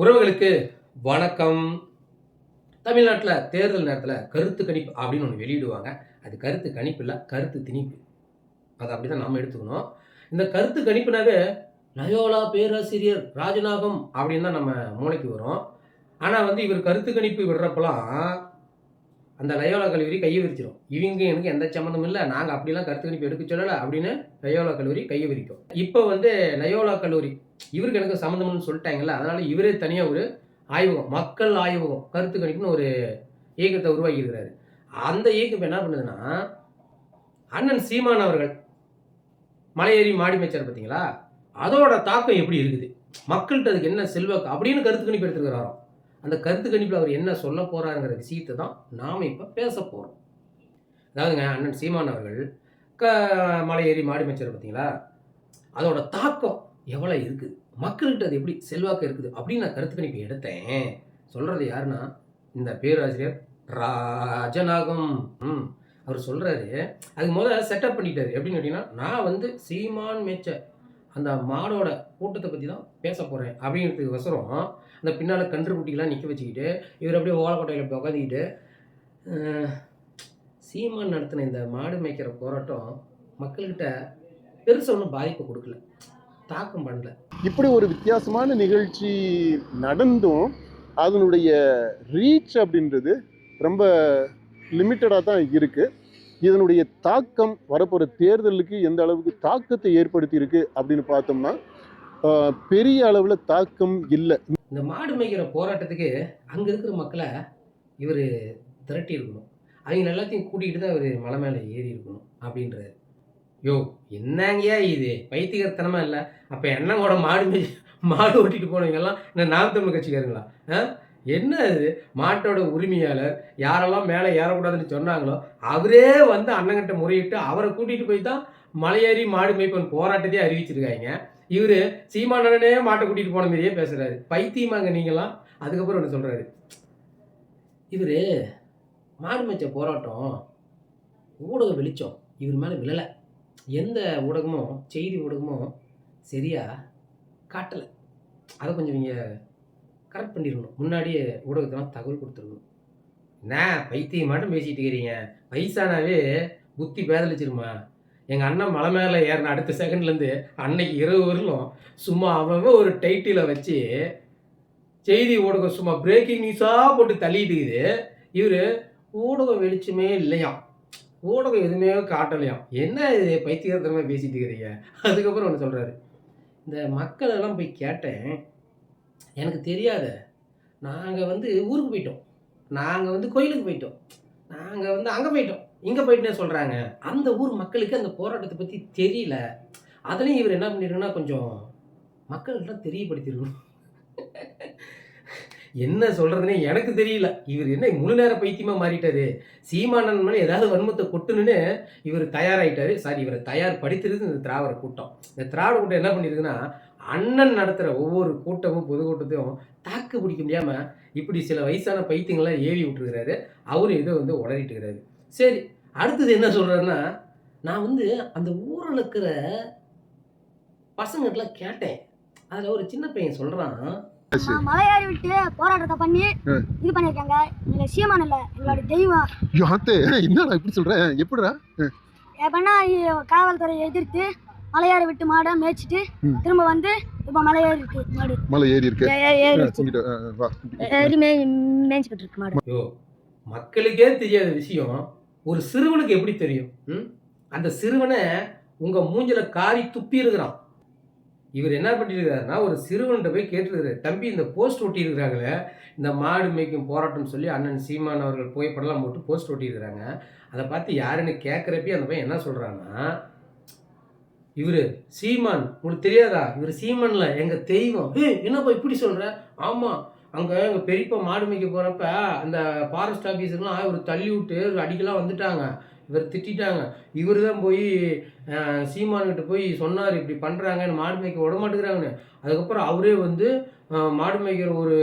உறவுகளுக்கு வணக்கம். தமிழ்நாட்டில் தேர்தல் நேரத்தில் கருத்து கணிப்பு அப்படின்னு ஒன்று வெளியிடுவாங்க. அது கருத்து கணிப்பு இல்லை, கருத்து திணிப்பு. அதை அப்படி தான் நாம் எடுத்துக்கணும். இந்த கருத்து கணிப்புனாவே லயோலா பேராசிரியர் ராஜநாகம் அப்படின்னு தான் நம்ம மூளைக்கு வரும். ஆனால் இவர் கருத்து கணிப்பு விடுறப்பெல்லாம் அந்த லயோலா கல்லூரி கையை விரிச்சிடும். இவங்க எனக்கு எந்த சம்மந்தமும் இல்லை, நாங்கள் அப்படிலாம் கருத்து கணிப்பு எடுக்க சொல்லலை அப்படின்னு லயோலா கல்லூரி கையை விரிக்கும். இப்போ லயோலா கல்லூரி இவருக்கு எனக்கு சம்மந்தம்னு சொல்லிட்டாங்கல்ல, அதனால் இவரே தனியாக ஒரு ஆய்வகம், மக்கள் ஆய்வகம் கருத்து கணிப்புன்னு ஒரு இயக்கத்தை உருவாக்கி இருக்கிறாரு. அந்த இயக்கம் என்ன பண்ணுதுன்னா, அண்ணன் சீமான் அவர்கள் மலையேறி மாடி மேய்ச்சார் பார்த்தீங்களா, அதோட தாக்கம் எப்படி இருக்குது, மக்கள்கிட்ட அதுக்கு என்ன செல்வாக்கு அப்படின்னு கருத்து கணிப்பு எடுத்துருக்கிறாராம். அந்த கருத்து கணிப்பில் அவர் என்ன சொல்ல போகிறாருங்கிற விஷயத்தை தான் நாம் இப்போ பேச போகிறோம். அதாவதுங்க, அண்ணன் சீமான் அவர்கள் மலையேறி மாடி மேய்ச்சார் பார்த்தீங்களா, அதோட தாக்கம் எவ்வளோ இருக்குது, மக்கள்கிட்ட அது எப்படி செல்வாக்கு இருக்குது அப்படின்னு நான் கருத்து கணிப்பு எடுத்தேன். சொல்கிறது யாருன்னா, இந்த பேராசிரியர் ராஜநாகம். அவர் சொல்கிறாரு, அதுக்கு முதல்ல செட்டப் பண்ணிட்டாரு. எப்படின்னு கேட்டிங்கன்னா, நான் சீமான் மேய்ச்ச அந்த மாடோட கூட்டத்தை பற்றி தான் பேச போகிறேன் அப்படிங்கிறதுக்கு வசரம் அந்த பின்னால் கன்று குட்டிகளாம் நிற்க வச்சுக்கிட்டு இவர் அப்படியே ஓலக்கோட்டையில் இப்படி உட்காந்துக்கிட்டு சீமான் நடத்தின இந்த மாடு மேய்க்கிற போராட்டம் மக்கள்கிட்ட பெருசாக ஒன்றும் பாதிப்பு கொடுக்கல, தாக்கம் பண்ணல. இப்படி ஒரு வித்தியாசமான நிகழ்ச்சி நடந்தும் அதனுடைய ரீச் அப்படின்றது ரொம்ப லிமிட்டடாக தான் இருக்குது. இதனுடைய தாக்கம் வரப்போகிற தேர்தலுக்கு எந்த அளவுக்கு தாக்கத்தை ஏற்படுத்தி இருக்கு அப்படின்னு பார்த்தோம்னா பெரிய அளவில் தாக்கம் இல்லை. இந்த மாடு மேய்க்கிற போராட்டத்துக்கு அங்கே இருக்கிற மக்களை இவர் திரட்டி இருக்கணும், அவங்க எல்லாத்தையும் கூட்டிகிட்டு தான் இவர் மலை மேலே ஏறி இருக்கணும் அப்படின்றாரு. யோ, என்னங்கயா இது பைத்தியகரத்தனமா இல்லை? அப்போ என்னங்கூட மாடு ஓட்டிட்டு போனவங்கெல்லாம் என்ன நாம் தமிழ் கட்சிக்காருங்களா? என்ன அது, மாட்டோட உரிமையாளர் யாரெல்லாம் மேலே ஏறக்கூடாதுன்னு சொன்னாங்களோ அவரே அண்ணங்கிட்ட முறையிட்டு அவரை கூட்டிகிட்டு போய் தான் மலையேறி மாடு மேய்ப்பன் போராட்டத்தையே அறிவிச்சிருக்காங்க. இவர் சீமானே மாட்டை கூட்டிகிட்டு போன மாதிரியே பேசுகிறாரு. பைத்தியமாங்க நீங்களாம். அதுக்கப்புறம் ஒன்று சொல்கிறாரு, இவர் மாடு மேய்ச்ச போராட்டம் ஊடக வெளிச்சம் இவர் மேலே விழலை, எந்த ஊடகமும் செய்தி ஊடகமும் சரியாக காட்டலை, அதை கொஞ்சம் நீங்கள் கரெக்ட் பண்ணிடணும், முன்னாடியே ஊடகத்தெல்லாம் தகவல் கொடுத்துருக்கணும். என்ன பைத்தியமாட்டம் பேசிகிட்டு இருக்கிறீங்க, வயசானாவே புத்தி பேதலிச்சிருமா? எங்கள் அண்ணன் மலை மேலே ஏறின அடுத்த செகண்ட்லேருந்து அன்னைக்கு இரவு வரலும் சும்மா அவன் ஒரு டைட்டிலை வச்சு செய்தி ஊடகம் சும்மா பிரேக்கிங் நியூஸாக போட்டு தள்ளிட்டு இருக்குது. இவர் ஊடகம் வெளிச்சமே இல்லையாம், ஊடகம் எதுவுமே காட்டலையாம். என்ன இது பைத்தியகரத்தனமாக பேசிட்டு இருக்கிறீங்க? அதுக்கப்புறம் ஒன்று சொல்கிறாரு, இந்த மக்களெல்லாம் போய் கேட்டேன், எனக்கு தெரியாத, நாங்கள் ஊருக்கு போயிட்டோம், நாங்கள் கோயிலுக்கு போயிட்டோம், நாங்கள் அங்கே போயிட்டோம், இங்கே போயிட்டுனே சொல்கிறாங்க. அந்த ஊர் மக்களுக்கு அந்த போராட்டத்தை பற்றி தெரியல. அதுலேயும் இவர் என்ன பண்ணிருக்குன்னா, கொஞ்சம் மக்கள்கிட்ட தெரியப்படுத்திருக்கணும். என்ன சொல்கிறதுனே எனக்கு தெரியல. இவர் என்ன முழு நேர பைத்தியமாக மாறிட்டாரு, சீமானன் மேலே ஏதாவது வன்மத்தை கொட்டுன்னு இவர் தயாராகிட்டாரு. சாரி, இவரை தயார்படுத்திருக்கு இந்த திராவிட கூட்டம். இந்த திராவிட கூட்டம் என்ன பண்ணியிருக்குன்னா, அண்ணன் நடத்துகிற ஒவ்வொரு கூட்டமும் பொதுக்கூட்டத்தையும் தாக்கு பிடிக்க முடியாமல் இப்படி சில வயசான பைத்தியங்கள்லாம் ஏவி விட்டுருக்கிறாரு. அவரும் இதை உளறிட்டு இருக்கிறாரு. சரி, அடுத்தது என்ன சொல்கிறாருன்னா, நான் அந்த ஊரில் இருக்கிற பசங்கள்லாம் கேட்டேன், அதில் ஒரு சின்ன பையன் சொல்கிறான், மலையாரி விட்டு போராட்டத்தை பண்ணி இது பண்ணிருக்காங்க, எங்களை சீமான் இல்ல எங்களோட தெய்வம். என்னடா இப்படி சொல்றேன், எப்படிடா எப்படின்னா காவல்துறையை எதிர்த்து மலையாரி விட்டு மாடை மேய்ச்சிட்டு திரும்ப இப்ப மலையேறி இருக்கு, மாடு மலை ஏறி இருக்கு, மேய்ச்சிட்டு இருக்கு மாடு. மக்களுக்கே தெரியாத விஷயம் ஒரு சிறுவனுக்கு எப்படி தெரியும்? அந்த சிறுவனை உங்க மூஞ்சில காரி துப்பி இருக்கிறான். இவர் என்ன பண்ணியிருக்கிறாருன்னா, ஒரு சிறுவன்கிட்ட போய் கேட்டுருக்கிறாரு, தம்பி இந்த போஸ்ட் ஒட்டி இருக்கிறாங்களே, இந்த மாடு மேய்க்கும் போராட்டம்னு சொல்லி அண்ணன் சீமான் அவர்கள் புகைப்படம்லாம் போட்டு போஸ்ட் ஒட்டியிருக்கிறாங்க, அதை பார்த்து யாருன்னு கேட்குறப்ப அந்த பையன் என்ன சொல்கிறான்னா, இவர் சீமான் உங்களுக்கு தெரியாதா, இவர் சீமான்ல எங்கள் தெய்வம். என்னப்பா இப்படி சொல்கிற? ஆமாம், அங்கே எங்கள் பெரியப்பா மாடு மேய்க்க போகிறப்ப அந்த ஃபாரஸ்ட் ஆஃபீஸர்லாம் இவர் தள்ளி விட்டு அடிக்கலாம் வந்துட்டாங்க, இவர் திட்டாங்க. இவர் தான் போய் சீமான்கிட்ட போய் சொன்னார், இப்படி பண்ணுறாங்க, மாடு மேய்க்க விட மாட்டேங்கிறாங்கன்னு. அதுக்கப்புறம் அவரே மாடு மேய்க்கிற ஒரு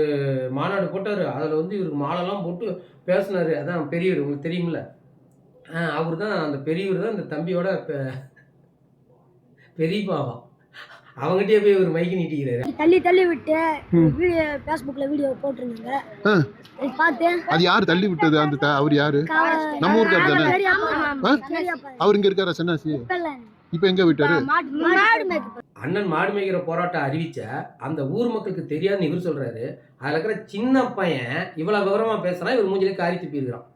மாநாடு போட்டார், அதில் இவருக்கு மாலைலாம் போட்டு பேசினார். அதான் பெரியவர், உங்களுக்கு தெரியுமில்ல, அவர் தான் அந்த பெரியவர் தான் இந்த தம்பியோட பெரியப்பாவா. அவங்ககிட்டயே போய் ஒரு மைக்கு நீட்டிக்கிறாரு. தள்ளி தள்ளி விட்டு ம். வீடியோ ஃபேஸ்புக்ல வீடியோ போட்டிருந்தாங்க. ஆ. அதை பார்த்து அது யாரு தள்ளி விட்டது? அந்த அவர் யாரு? நம்ம ஊருக்கார் தானே? பெரியப்பா அவர் இங்க இருக்காரா சன்னாசி? இப்ப எங்க விட்டாரு? மாடு மேய்க்க அண்ணன் மாடு மேய்க்கிற போராட்டம் அறிவிச்ச அந்த ஊர் மக்களுக்கு தெரியாதுன்னு இவர் சொல்றாரு. அதுல இருக்கிற சின்ன பையன் இவ்வளவு விவரமா பேசுறான், இவர் மூஞ்சிலே காரி துப்பியிருக்கிறான்.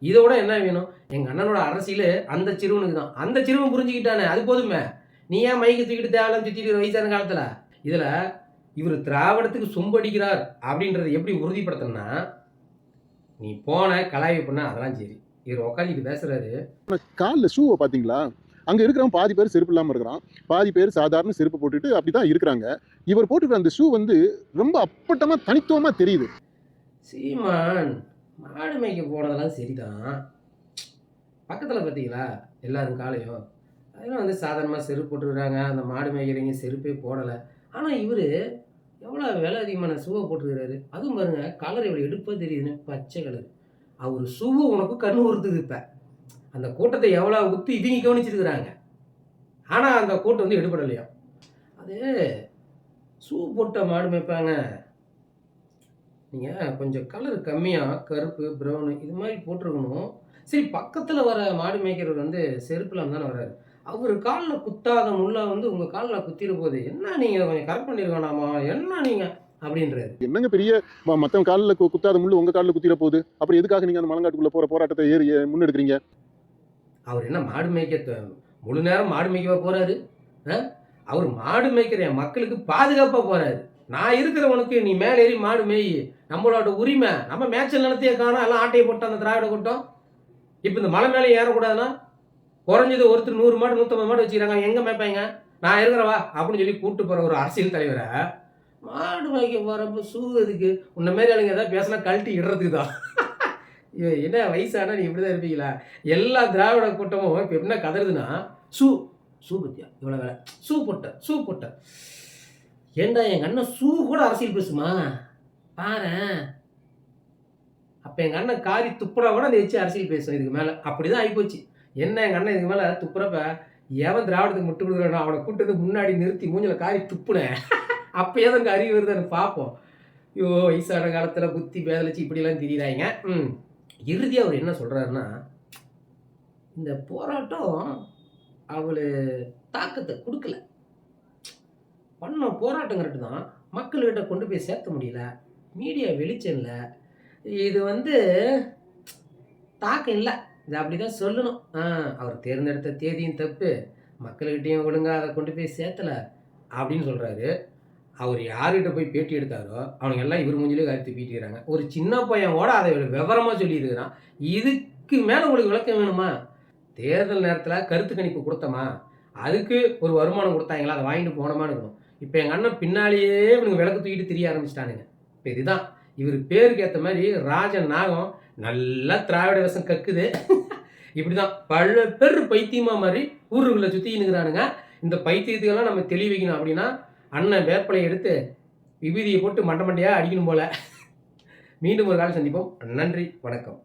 இதோட என்ன வேணும்? எங்க அண்ணனோட அரசியல் அந்த சிறுவனுக்கு தான். அந்த சிறுவன் புரிஞ்சுக்கிட்டானே, அது போதுமே. நீ ஏன் மைக்கு தூக்கிட்டு தேவலாம் சுத்திட்டு வயசான காலத்துல? இதுல இவர் திராவிடத்துக்கு சொம்படிக்கிறார் அப்படின்றத எப்படி உறுதிப்படுத்தணும்னா, நீ போன கலாய்வு பண்ண அதெல்லாம் சரி, இவர் உட்காந்துட்டு பேசுறாரு. காலில் ஷூவை பாத்தீங்களா? அங்க இருக்கிறவன் பாதி பேர் செருப்பு இல்லாம இருக்கிறான், பாதி பேர் சாதாரண செருப்பு போட்டுட்டு அப்படிதான் இருக்கிறாங்க. இவர் போட்டுக்கிற அந்த ஷூ வந்து ரொம்ப அப்பட்டமா தனித்துவமா தெரியுது. சீமான் மாடு மேய்க்க போனதெல்லாம் சரிதான். பக்கத்தில் பார்த்தீங்களா எல்லாரும் காலையும் அதெல்லாம் வந்து சாதாரணமாக செருப்பு போட்டுருக்குறாங்க. அந்த மாடு மேய்க்கிறவங்க செருப்பே போடலை. ஆனால் இவர் எவ்வளோ விலை அதிகமான ஷூவை போட்டுருக்கிறாரு. அதுவும் பாருங்க, கலர் எவ்வளோ எடுப்பாக தெரியுதுன்னு, பச்சை கலர். அவர் ஷூவை உனக்கு கண்ணு உறுத்துது. இப்போ அந்த கூட்டத்தை எவ்வளோ உத்து இவங்க கவனிச்சிருக்கிறாங்க. ஆனால் அந்த கூட்டம் வந்து எடுபடலையா. அது ஷூ போட்ட மாடு மேய்ப்பாங்க. நீங்கள் கொஞ்சம் கலர் கம்மியாக கருப்பு ப்ரௌனு இது மாதிரி போட்டிருக்கணும். சரி, பக்கத்தில் வர மாடு மேய்க்கிறவர் வந்து செருப்புலாம் தானே வர்றாரு. அவர் காலில் குத்தாத முள்ளா வந்து உங்கள் காலில் குத்திர போகுது. என்ன நீங்கள் கொஞ்சம் கரெக்ட் பண்ணியிருக்கணாமா, என்ன நீங்கள் அப்படின்றாரு. என்னங்க பெரிய மத்தவங்க காலில் குத்தாத முள்ளு உங்க காலில் குத்திர போகுது, அப்புறம் எதுக்காக நீங்க அந்த மலங்காட்டுக்குள்ள போற போராட்டத்தை ஏறி முன்னெடுக்கிறீங்க? அவர் என்ன மாடு மேய்க்க முழு நேரம் மாடு மேய்க்கவா போகிறாரு? அவர் மாடு மேய்க்கிற மக்களுக்கு பாதுகாப்பாக போகிறாரு. நான் இருக்கிறவனுக்கு நீ மேலே ஏறி மாடு மேய், நம்மளோட உரிமை. நம்ம மேய்ச்சல் நிலத்தையே காணோம், எல்லாம் ஆட்டையை போட்டு அந்த திராவிட கூட்டம். இப்போ இந்த மலை மேலே ஏறக்கூடாதுன்னா குறைஞ்சது ஒருத்தர் 100 மாடு 150 மாடு வச்சுக்கிறாங்க. எங்கே மேய்ப்பாங்க? நான் இருக்கிறவா அப்படின்னு சொல்லி கூப்பிட்டு போகிற ஒரு அரசியல் தலைவரை மாடு மேய்க்க போகிறப்ப ஷூ எதுக்கு? உன்ன மாரி ஆளுங்க ஏதாவது பேசினா கழட்டி இடுறதுக்கு தான். என்ன வயசானா நீ இப்படி தான் இருப்பீங்களா? எல்லா திராவிட கூட்டமும் இப்போ என்ன கதறுதுன்னா, ஷூ ஷூ பத்தியா இவ்வளோ வேலை, ஷூ போட்ட ஏண்டா எங்கள் அண்ணன் ஷூ கூட அரசியல் பேசுமா பாரு. அப்போ எங்கள் அண்ணன் காரி துப்புரா கூட அதை வச்சு அரசியல் பேசும். இதுக்கு மேலே அப்படி தான் ஆகிப்போச்சு. என்ன எங்கள் அண்ணன் இதுக்கு மேலே துப்புறப்ப எவன் திராவிடத்துக்கு முட்டு கொடுக்குறானோ அவனை கூட்டது முன்னாடி நிறுத்தி மூஞ்சில் காரி துப்புனேன். அப்போ ஏதோ அறிவு வருதுன்னு பார்ப்போம். ஐயோ, வயசான காலத்தில் புத்தி பேதலிச்சு இப்படிலாம் திரியிறாங்க. இறுதியாக அவர் என்ன சொல்கிறாருன்னா, இந்த போராட்டம் அவளு தாக்கத்தை கொடுக்கல. பண்ண போராட்டம் கரெக்டு தான், மக்கள்கிட்ட கொண்டு போய் சேர்த்த முடியல, மீடியா வெளிச்சம் இல்லை, இது வந்து தாக்கம் இல்லை, இது அப்படி தான் சொல்லணும். அவர் தேர்ந்தெடுத்த தேதியும் தப்பு, மக்கள்கிட்டையும் ஒழுங்காக அதை கொண்டு போய் சேர்த்தலை அப்படின்னு சொல்கிறாரு. அவர் யார்கிட்ட போய் பேட்டி எடுத்தாரோ அவனுங்க எல்லாம் இவர் மூஞ்சிலே கருத்து பீட்டிக்கிறாங்க. ஒரு சின்ன பையனோட அதை விவரமாக சொல்லியிருக்கிறான். இதுக்கு மேலே உங்களுக்கு விளக்கம் வேணுமா? தேர்தல் நேரத்தில் கருத்து கணிப்பு கொடுத்தோமா, அதுக்கு ஒரு வருமானம் கொடுத்தாங்களா, அதை வாங்கிட்டு போனோமான்னு இருக்கணும். இப்போ எங்கள் அண்ணன் பின்னாலேயே இவனுங்க விளக்கு தூக்கிட்டு தெரிய ஆரம்பிச்சிட்டானுங்க. இப்போ இதுதான் இவர் பேருக்கு ஏற்ற மாதிரி ராஜன் நாகம் நல்லா திராவிட விஷம் கக்குது. இப்படி தான் பல பேர் பைத்தியமாக மாதிரி ஊருக்குள்ளே சுற்றிக்கினுங்கிறானுங்க. இந்த பைத்தியத்துக்கெல்லாம் நம்ம தெளி வைக்கணும் அப்படின்னா அண்ணன் வேப்பலையை எடுத்து விபூதியை போட்டு மண்டை மண்டையாக அடிக்கணும் போல. மீண்டும் ஒரு காலம் சந்திப்போம். நன்றி, வணக்கம்.